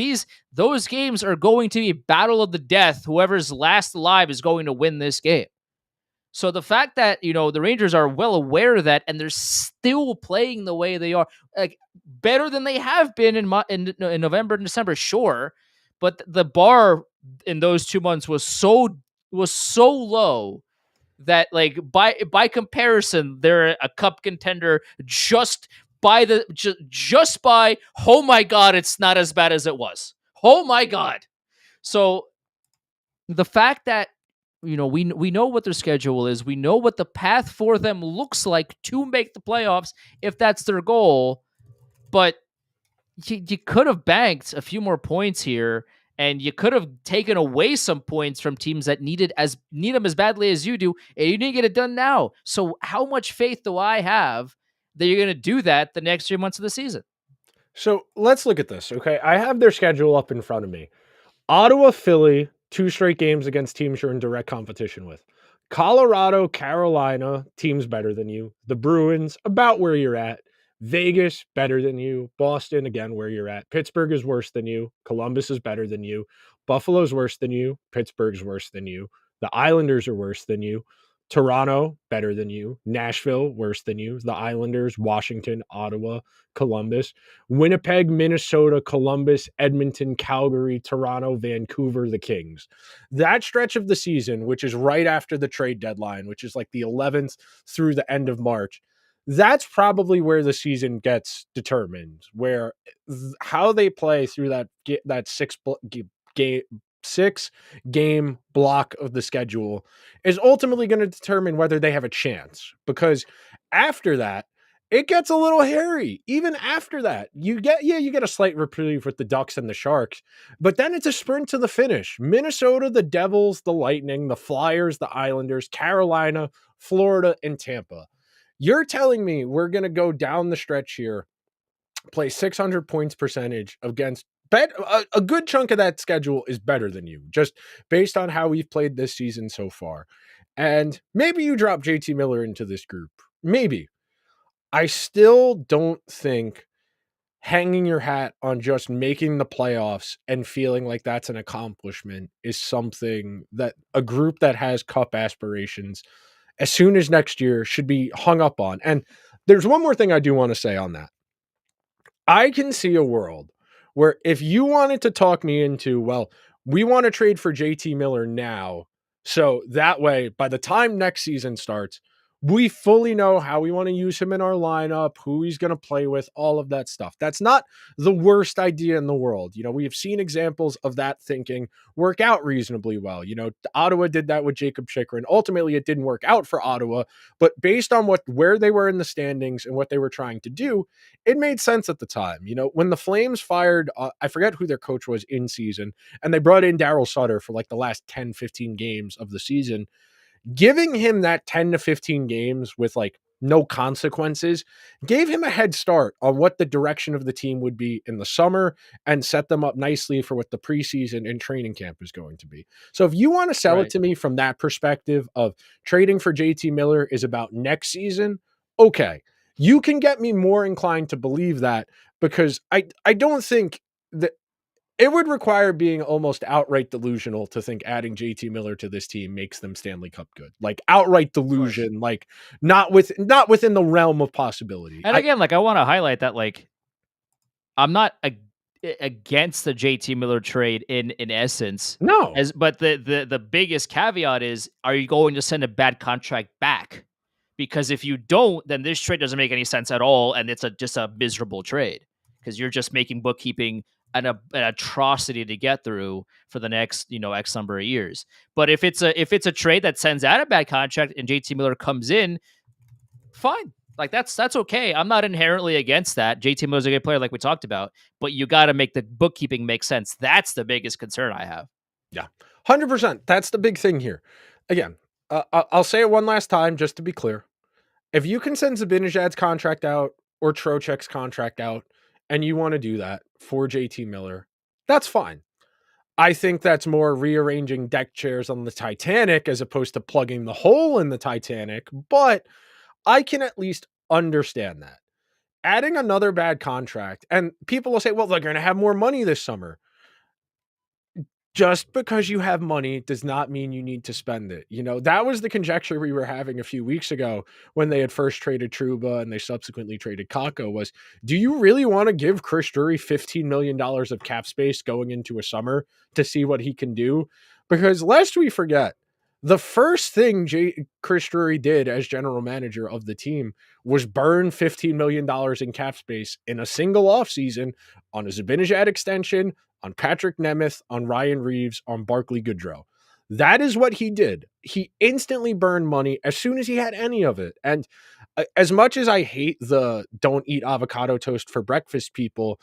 those games are going to be battle of the death. Whoever's last alive is going to win this game. So the fact that, the Rangers are well aware of that and they're still playing the way they are, like better than they have been in November and December, sure, but the bar in those 2 months was so low that, like, by comparison, they're a cup contender just by oh my god, it's not as bad as it was. Oh my god. So the fact that we know what their schedule is, we know what the path for them looks like to make the playoffs if that's their goal, but you could have banked a few more points here, and you could have taken away some points from teams that need them as badly as you do, and you didn't get it done now. So how much faith do I have that you're going to do that the next 3 months of the season? So let's look at this, okay? I have their schedule up in front of me. Ottawa, Philly, 2 straight games against teams you're in direct competition with. Colorado, Carolina, teams better than you. The Bruins, about where you're at. Vegas, better than you. Boston, again, where you're at. Pittsburgh is worse than you. Columbus is better than you. Buffalo's worse than you. Pittsburgh's worse than you. The Islanders are worse than you. Toronto, better than you. Nashville, worse than you. The Islanders, Washington, Ottawa, Columbus. Winnipeg, Minnesota, Columbus, Edmonton, Calgary, Toronto, Vancouver, the Kings. That stretch of the season, which is right after the trade deadline, which is like the 11th through the end of March, that's probably where the season gets determined, where how they play through that game 6 game block of the schedule is ultimately going to determine whether they have a chance, because after that it gets a little hairy. Even after that, you get a slight reprieve with the Ducks and the Sharks, but then it's a sprint to the finish. Minnesota, the Devils, the Lightning, the Flyers, the Islanders, Carolina, Florida, and Tampa. You're telling me we're going to go down the stretch here, play 600 points percentage against a good chunk of that schedule is better than you, just based on how we've played this season so far. And maybe you drop JT Miller into this group. Maybe. I still don't think hanging your hat on just making the playoffs and feeling like that's an accomplishment is something that a group that has cup aspirations as soon as next year should be hung up on. And there's one more thing I do want to say on that. I can see a world where if you wanted to talk me into, well, we want to trade for JT Miller now, so that way, by the time next season starts, we fully know how we want to use him in our lineup, who he's going to play with, all of that stuff. That's not the worst idea in the world. We have seen examples of that thinking work out reasonably well. Ottawa did that with Jacob Chikrin. Ultimately, it didn't work out for Ottawa, but based on where they were in the standings and what they were trying to do, it made sense at the time. When the Flames fired, I forget who their coach was in season, and they brought in Daryl Sutter for like the last 10, 15 games of the season, giving him that 10 to 15 games with like no consequences gave him a head start on what the direction of the team would be in the summer and set them up nicely for what the preseason and training camp is going to be. So if you want to sell it to me from that perspective of trading for JT Miller is about next season, okay, you can get me more inclined to believe that, because I don't think that it would require being almost outright delusional to think adding JT Miller to this team makes them Stanley Cup good. Like outright delusion, like not within the realm of possibility. And again, I want to highlight that I'm not against the JT Miller trade in essence. No. But the biggest caveat is, are you going to send a bad contract back? Because if you don't, then this trade doesn't make any sense at all, and it's just a miserable trade, because you're just making bookkeeping an atrocity to get through for the next X number of years. But if it's a trade that sends out a bad contract and JT Miller comes in, fine. That's okay. I'm not inherently against that. JT Miller's a good player, like we talked about, but you got to make the bookkeeping make sense. That's the biggest concern I have. Yeah, 100%. That's the big thing here. Again, I'll say it one last time just to be clear. If you can send Zibanejad's contract out or Trocheck's contract out, and you want to do that for JT Miller, that's fine. I think that's more rearranging deck chairs on the Titanic as opposed to plugging the hole in the Titanic, but I can at least understand that. Adding another bad contract, and people will say, well, they're going to have more money this summer. Just because you have money does not mean you need to spend it. That was the conjecture we were having a few weeks ago when they had first traded Trouba and they subsequently traded Kakko was, do you really want to give Chris Drury $15 million of cap space going into a summer to see what he can do? Because lest we forget, the first thing Chris Drury did as general manager of the team was burn $15 million in cap space in a single offseason on a Zibanejad extension, on Patrick Nemeth, on Ryan Reeves, on Barclay Goodrow. That is what he did. He instantly burned money as soon as he had any of it. And as much as I hate the don't eat avocado toast for breakfast people,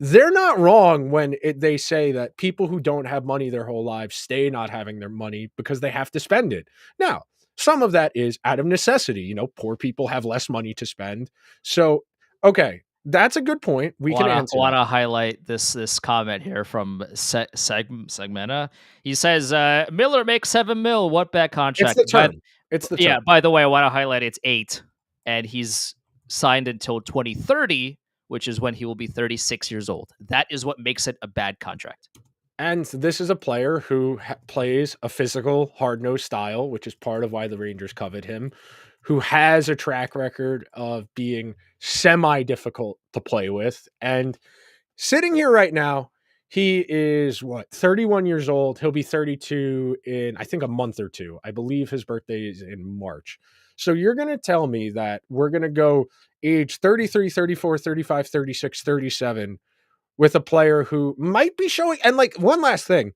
they're not wrong when they say that people who don't have money their whole lives stay not having their money because they have to spend it. Now, some of that is out of necessity. Poor people have less money to spend. So, okay, that's a good point. We can answer. I want to highlight this comment here from Segmenta. He says, Miller makes $7 million. What bad contract? It's the term. It's the term. Yeah, by the way, I want to highlight it's 8, and he's signed until 2030, which is when he will be 36 years old. That is what makes it a bad contract. And this is a player who plays a physical, hard-nosed style, which is part of why the Rangers covet him, who has a track record of being semi-difficult to play with. And sitting here right now, he is what, 31 years old. He'll be 32 in, I think, a month or two. I believe his birthday is in March. So you're going to tell me that we're going to go age 33, 34, 35, 36, 37 with a player who might be showing. And like, one last thing,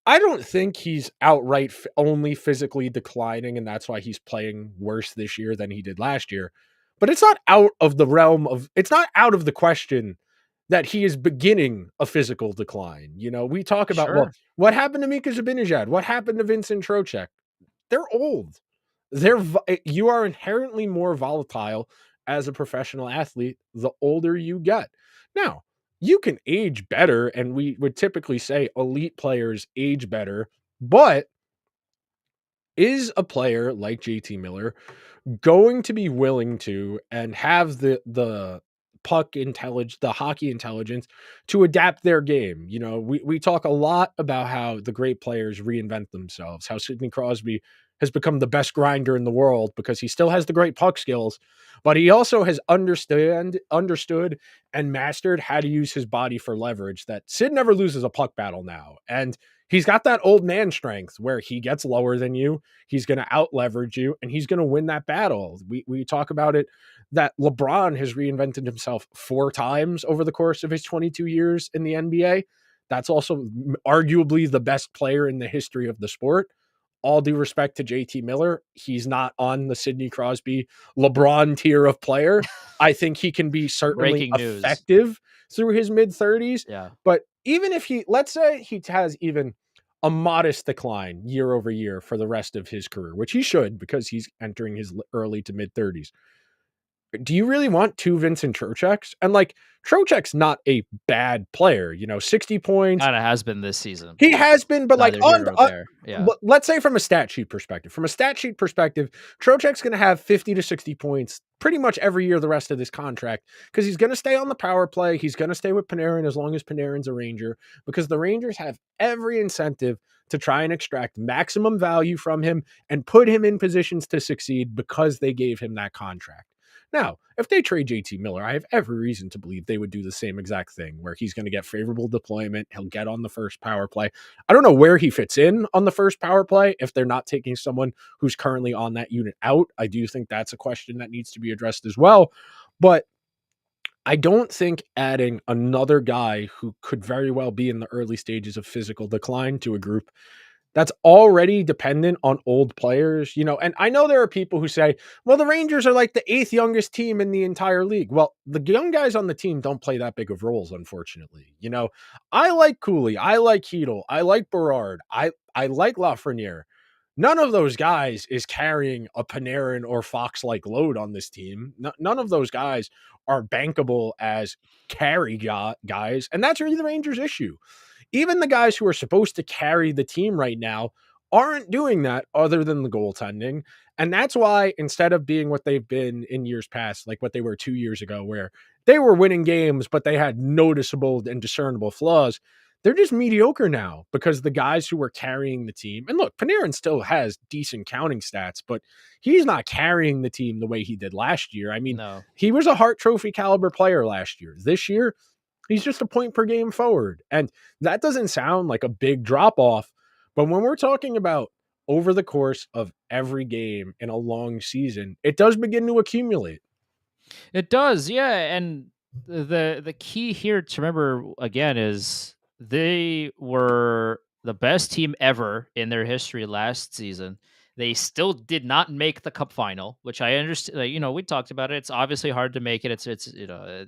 I don't think he's outright only physically declining, and that's why he's playing worse this year than he did last year. But it's not out of the realm of, it's not out of the question that he is beginning a physical decline. You know, we talk about, well, Sure. what happened to Mika Zibanejad? What happened to Vincent Trocheck? They're old. You are inherently more volatile as a professional athlete the older you get. Now, you can age better, and we would typically say elite players age better, but is a player like JT Miller going to be willing to and have the puck intelligence, the hockey intelligence to adapt their game? You know, we talk a lot about how the great players reinvent themselves, how Sidney Crosby has become the best grinder in the world because he still has the great puck skills, but he also has understood and mastered how to use his body for leverage. That Sid never loses a puck battle now. And he's got that old man strength where he gets lower than you, he's going to out leverage you, and he's going to win that battle. We talk about it that LeBron has reinvented himself 4 times over the course of his 22 years in the NBA. That's also arguably the best player in the history of the sport. All due respect to JT Miller, he's not on the Sidney Crosby, LeBron tier of player. I think he can be certainly Breaking news. effective through his mid 30s. Yeah. But even if let's say he has even a modest decline year over year for the rest of his career, which he should because he's entering his early to mid 30s. Do you really want 2 Vincent Trochecks? And like, Trocheck's not a bad player, 60 points. Kind of has been this season. He has been, but like Neither here nor there. Yeah. let's say from a stat sheet perspective, Trocheck's going to have 50 to 60 points pretty much every year the rest of this contract because he's going to stay on the power play. He's going to stay with Panarin as long as Panarin's a Ranger, because the Rangers have every incentive to try and extract maximum value from him and put him in positions to succeed because they gave him that contract. Now, if they trade JT Miller, I have every reason to believe they would do the same exact thing where he's going to get favorable deployment. He'll get on the first power play. I don't know where he fits in on the first power play if they're not taking someone who's currently on that unit out. I do think that's a question that needs to be addressed as well. But I don't think adding another guy who could very well be in the early stages of physical decline to a group that's already dependent on old players, and I know there are people who say, well, the Rangers are like the 8th youngest team in the entire league. Well, the young guys on the team don't play that big of roles, unfortunately. I like Cooley, I like Hedel, I like Berard, I like Lafreniere. None of those guys is carrying a Panarin or Fox like load on this team. None of those guys are bankable as carry guys, and that's really the Rangers' issue. Even the guys who are supposed to carry the team right now aren't doing that other than the goaltending. And that's why, instead of being what they've been in years past, like what they were 2 years ago, where they were winning games, but they had noticeable and discernible flaws, they're just mediocre now because the guys who were carrying the team, and look, Panarin still has decent counting stats, but he's not carrying the team the way he did last year. I mean, No. he was a Hart Trophy caliber player last year. This year, he's just a point per game forward. And that doesn't sound like a big drop off. But when we're talking about over the course of every game in a long season, it does begin to accumulate. It does, yeah. And the key here to remember again is they were the best team ever in their history last season. They still did not make the cup final, which I understand. We talked about it. It's obviously hard to make it. It's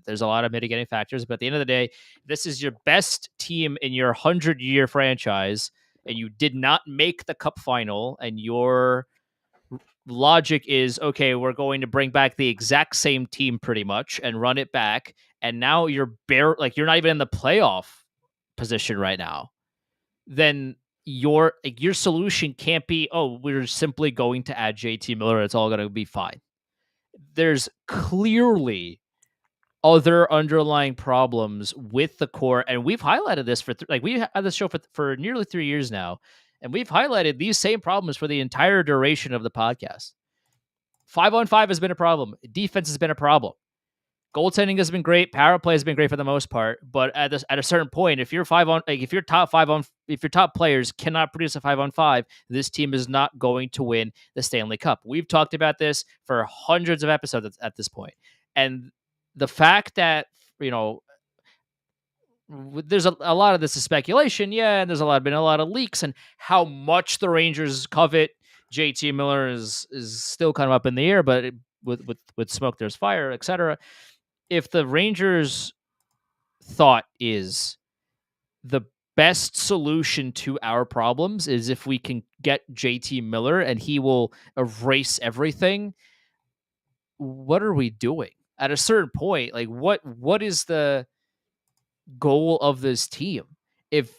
there's a lot of mitigating factors, but at the end of the day, this is your best team in your 100-year franchise, and you did not make the cup final, and your logic is, okay, we're going to bring back the exact same team pretty much and run it back, and now you're you're not even in the playoff position right now. Then your solution can't be, oh, we're simply going to add JT Miller, it's all going to be fine. There's clearly other underlying problems with the core, and we've highlighted this for we had this show for nearly 3 years now, and we've highlighted these same problems for the entire duration of the podcast. 5-on-5 has been a problem. Defense has been a problem. Goaltending has been great. Power play has been great for the most part, but at a certain point, if your top players cannot produce a 5-on-5, this team is not going to win the Stanley Cup. We've talked about this for hundreds of episodes at this point, and the fact that you know there's a lot of this is speculation, yeah, and there's been a lot of leaks, and how much the Rangers covet JT Miller is still kind of up in the air, but with smoke there's fire, etc. If the Rangers thought is the best solution to our problems is if we can get JT Miller and he will erase everything, what are we doing? At a certain point, like what is the goal of this team? If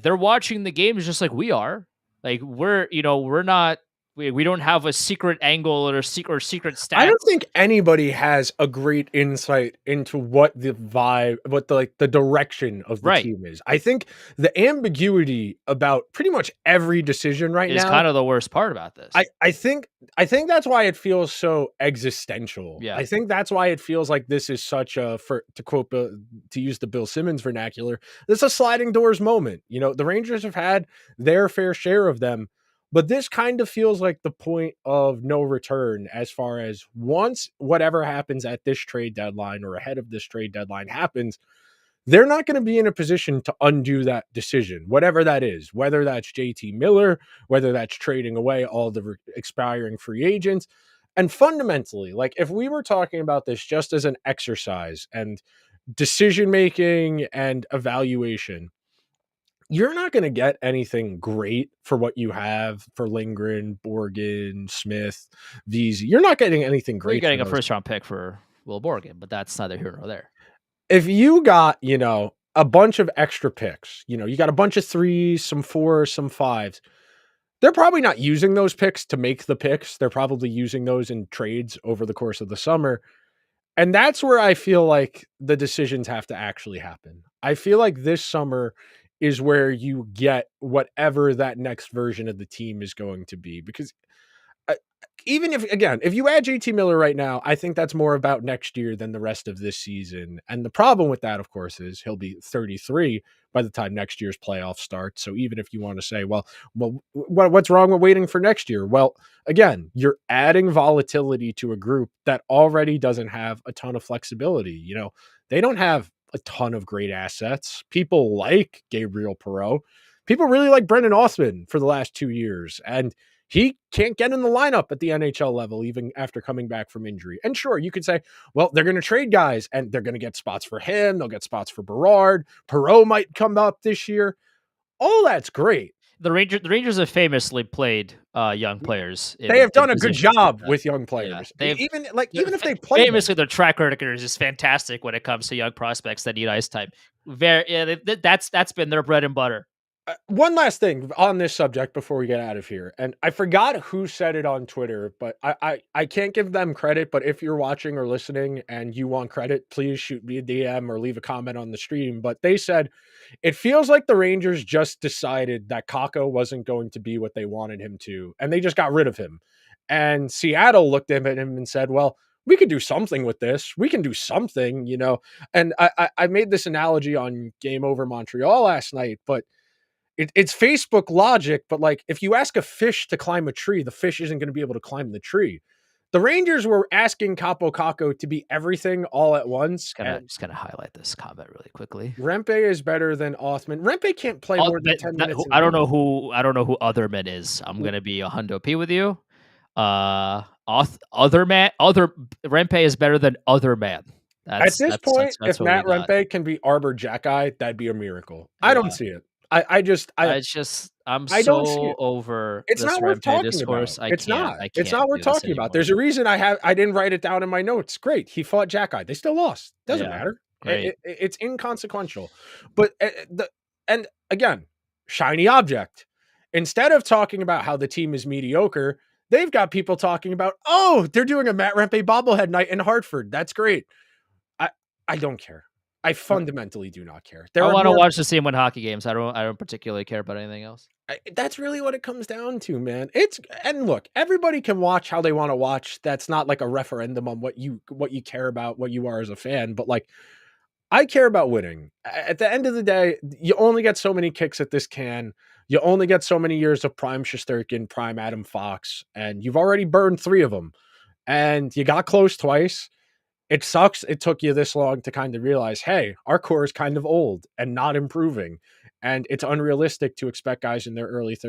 they're watching the games just like we are, like we're not we don't have a secret angle or secret I stats. don't think anybody has a great insight into what the vibe, what the direction of the Right. team is. I think the ambiguity about pretty much every decision right Is now kind of the worst part about this. I think that's why it feels so existential. Yeah. I think that's why it feels like this is such a, for to quote to use the Bill Simmons vernacular, this is a sliding doors moment. You know, the Rangers have had their fair share of them, but this kind of feels like the point of no return as far as once whatever happens at this trade deadline or ahead of this trade deadline happens, they're not going to be in a position to undo that decision, whatever that is, whether that's JT Miller, whether that's trading away all the expiring free agents. And fundamentally, like if we were talking about this just as an exercise and decision making and evaluation, you're not going to get anything great for what you have for Lindgren, Borgen, Smith, Veazey. You're not getting anything great. You're getting for a those. first round pick for Will Borgen, but that's neither here nor there. If you got, a bunch of extra picks, you got a bunch of 3s, some 4s, some 5s, they're probably not using those picks to make the picks. They're probably using those in trades over the course of the summer. And that's where I feel like the decisions have to actually happen. I feel like this summer is where you get whatever that next version of the team is going to be, because even if you add JT Miller right now, I think that's more about next year than the rest of this season. And the problem with that, of course, is he'll be 33 by the time next year's playoffs start. So even if you want to say, well, what's wrong with waiting for next year? Well, again, you're adding volatility to a group that already doesn't have a ton of flexibility. They don't have a ton of great assets. People like Gabriel Perreault. People really like Brendan Othman for the last 2 years. And he can't get in the lineup at the NHL level, even after coming back from injury. And sure, you could say, well, they're going to trade guys and they're going to get spots for him. They'll get spots for Berard. Perreault might come up this year. All that's great. The Rangers have famously played young players. They have done a good job with young players. Yeah, even if they play famously, their track record is just fantastic when it comes to young prospects that need ice time. That's been their bread and butter. One last thing on this subject before we get out of here. And I forgot who said it on Twitter, but I can't give them credit. But if you're watching or listening and you want credit, please shoot me a DM or leave a comment on the stream. But they said, it feels like the Rangers just decided that Kakko wasn't going to be what they wanted him to, and they just got rid of him. And Seattle looked at him and said, well, we could do something with this. We can do something, And I made this analogy on Game Over Montreal last night, but it's Facebook logic. But like, if you ask a fish to climb a tree, the fish isn't going to be able to climb the tree. The Rangers were asking Kaapo Kakko to be everything all at once. Just gonna highlight this comment really quickly. Rempe is better than Othman. Rempe can't play more than 10 minutes. I don't know who Otherman is. I'm gonna be a hundo P with you. Rempe is better than Otherman. At this point, if Matt Rempe can be Arbor Jackeye, that'd be a miracle. Yeah. I don't see it. I'm so over. It's not worth talking about. It's not worth talking about. There's a reason I didn't write it down in my notes. Great, he fought Jackeye. They still lost. Doesn't matter. It's inconsequential. But and again, shiny object. Instead of talking about how the team is mediocre, they've got people talking about, oh, they're doing a Matt Rempe bobblehead night in Hartford. That's great. I don't care. I fundamentally do not care. I There are want to more. watch the team win hockey games. I don't particularly care about anything else. That's really what it comes down to, man. And look, everybody can watch how they want to watch. That's not like a referendum on what you care about, what you are as a fan. But like, I care about winning. At the end of the day, you only get so many kicks at this can. You only get so many years of prime Shesterkin, prime Adam Fox, and you've already burned 3 of them. And you got close twice. It sucks it took you this long to kind of realize, hey, our core is kind of old and not improving. And it's unrealistic to expect guys in their early 30s